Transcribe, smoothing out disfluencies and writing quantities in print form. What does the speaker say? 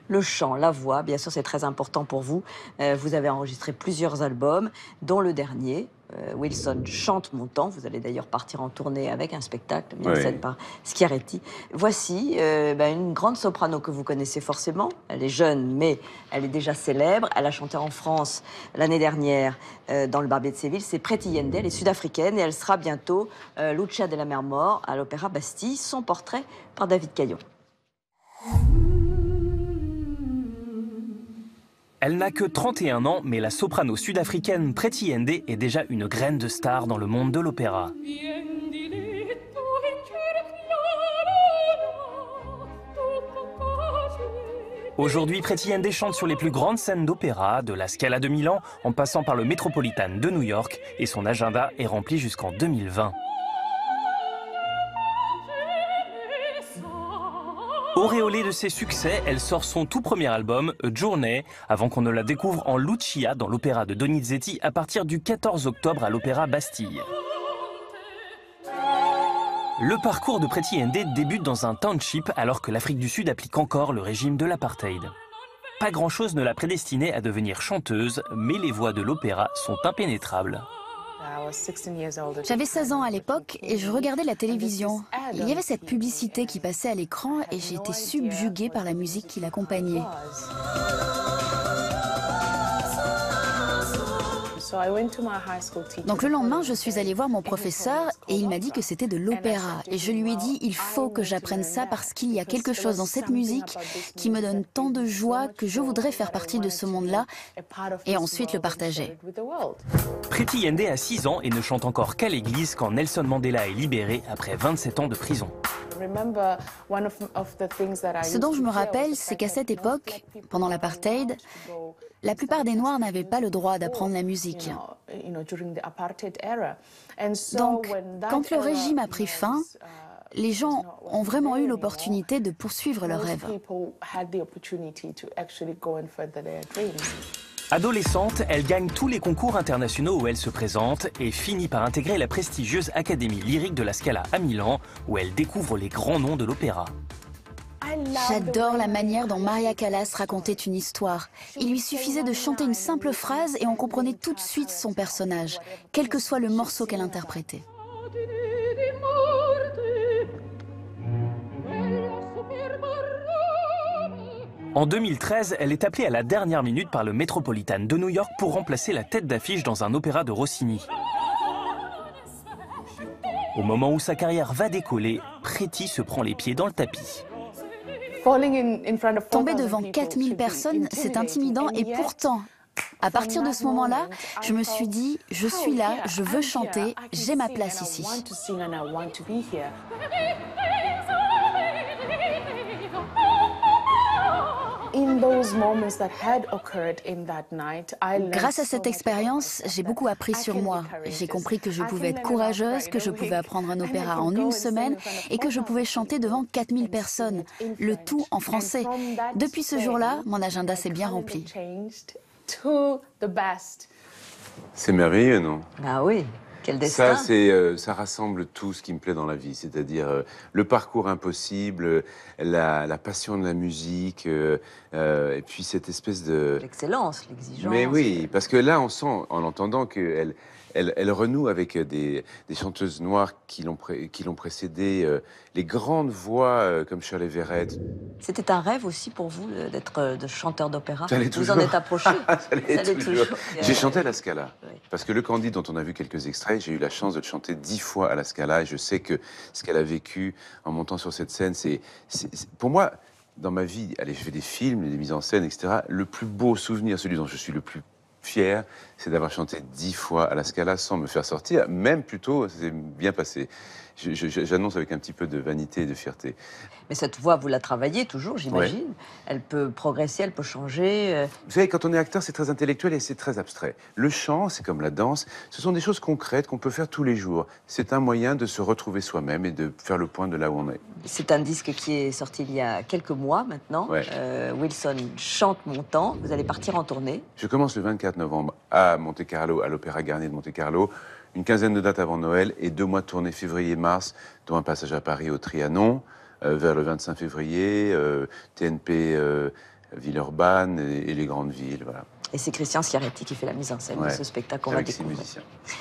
Le chant, la voix, bien sûr, c'est très important pour vous. Vous avez enregistré plusieurs albums, dont le dernier, Wilson chante mon temps. Vous allez d'ailleurs partir en tournée avec un spectacle mis en scène Oui. par Schiaretti. Voici une grande soprano que vous connaissez forcément. Elle est jeune, mais elle est déjà célèbre. Elle a chanté en France l'année dernière dans le Barbier de Séville. C'est Preti Yende, elle est sud-africaine et elle sera bientôt Lucia de la Mer Mort à l'Opéra Bastille. Son portrait par David Caillon. Elle n'a que 31 ans, mais la soprano sud-africaine Preti Yende est déjà une graine de star dans le monde de l'opéra. Aujourd'hui, Preti Yende chante sur les plus grandes scènes d'opéra, de la Scala de Milan, en passant par le Metropolitan de New York, et son agenda est rempli jusqu'en 2020. Auréolée de ses succès, elle sort son tout premier album, A Journey, avant qu'on ne la découvre en Lucia dans l'opéra de Donizetti à partir du 14 octobre à l'Opéra Bastille. Le parcours de Preti Yende débute dans un township alors que l'Afrique du Sud applique encore le régime de l'apartheid. Pas grand-chose ne l'a prédestinée à devenir chanteuse, mais les voix de l'opéra sont impénétrables. J'avais 16 ans à l'époque et je regardais la télévision. Il y avait cette publicité qui passait à l'écran et j'ai été subjuguée par la musique qui l'accompagnait. Donc le lendemain, je suis allée voir mon professeur et il m'a dit que c'était de l'opéra. Et je lui ai dit, il faut que j'apprenne ça parce qu'il y a quelque chose dans cette musique qui me donne tant de joie que je voudrais faire partie de ce monde-là et ensuite le partager. Preti Yende a 6 ans et ne chante encore qu'à l'église quand Nelson Mandela est libéré après 27 ans de prison. Ce dont je me rappelle, c'est qu'à cette époque, pendant l'apartheid, la plupart des Noirs n'avaient pas le droit d'apprendre la musique. Donc, quand le régime a pris fin, les gens ont vraiment eu l'opportunité de poursuivre leurs rêves. Adolescente, elle gagne tous les concours internationaux où elle se présente et finit par intégrer la prestigieuse Académie lyrique de la Scala à Milan, où elle découvre les grands noms de l'opéra. J'adore la manière dont Maria Callas racontait une histoire. Il lui suffisait de chanter une simple phrase et on comprenait tout de suite son personnage, quel que soit le morceau qu'elle interprétait. En 2013, elle est appelée à la dernière minute par le Metropolitan de New York pour remplacer la tête d'affiche dans un opéra de Rossini. Au moment où sa carrière va décoller, Preti se prend les pieds dans le tapis. Tomber devant 4000 personnes, c'est intimidant et pourtant, à partir de ce moment-là, je me suis dit, je suis là, je veux chanter, j'ai ma place ici. Grâce à cette expérience, j'ai beaucoup appris sur moi. J'ai compris que je pouvais être courageuse, que je pouvais apprendre un opéra en une semaine et que je pouvais chanter devant 4000 personnes, le tout en français. Depuis ce jour-là, mon agenda s'est bien rempli. C'est merveilleux, non? Ah oui, quel destin. Ça rassemble tout ce qui me plaît dans la vie, c'est-à-dire le parcours impossible, la passion de la musique, et puis cette espèce de... L'excellence, l'exigence. Mais oui, parce que là, on sent, en l'entendant, elle renoue avec des chanteuses noires qui l'ont précédée, les grandes voix comme Shirley Verrett. C'était un rêve aussi pour vous d'être de chanteur d'opéra. Ça l'est Vous en êtes approché. Ça l'est Ça l'est toujours. J'ai chanté à la Scala. Oui. Parce que Le Candide, dont on a vu quelques extraits, j'ai eu la chance de le chanter 10 fois à la Scala. Et je sais que ce qu'elle a vécu en montant sur cette scène, pour moi, dans ma vie, allez, je fais des films, des mises en scène, etc. Le plus beau souvenir, celui dont je suis le plus fier, c'est d'avoir chanté 10 fois à la Scala sans me faire sortir. Même plutôt, c'est bien passé. J'annonce avec un petit peu de vanité et de fierté. Mais cette voix, vous la travaillez toujours, j'imagine. Ouais. Elle peut progresser, elle peut changer. Vous savez, quand on est acteur, c'est très intellectuel et c'est très abstrait. Le chant, c'est comme la danse, ce sont des choses concrètes qu'on peut faire tous les jours. C'est un moyen de se retrouver soi-même et de faire le point de là où on est. C'est un disque qui est sorti il y a quelques mois maintenant. Ouais. Wilson chante mon temps. Vous allez partir en tournée. Je commence le 24 novembre à Monte-Carlo, à l'Opéra Garnier de Monte-Carlo. Une quinzaine de dates avant Noël et 2 mois de tournée février-mars, dont un passage à Paris au Trianon, vers le 25 février, TNP Villeurbanne et les grandes villes. Voilà. Et c'est Christian Schiaretti qui fait la mise en scène de ce spectacle qu'on va avec ses découvrir. musiciens.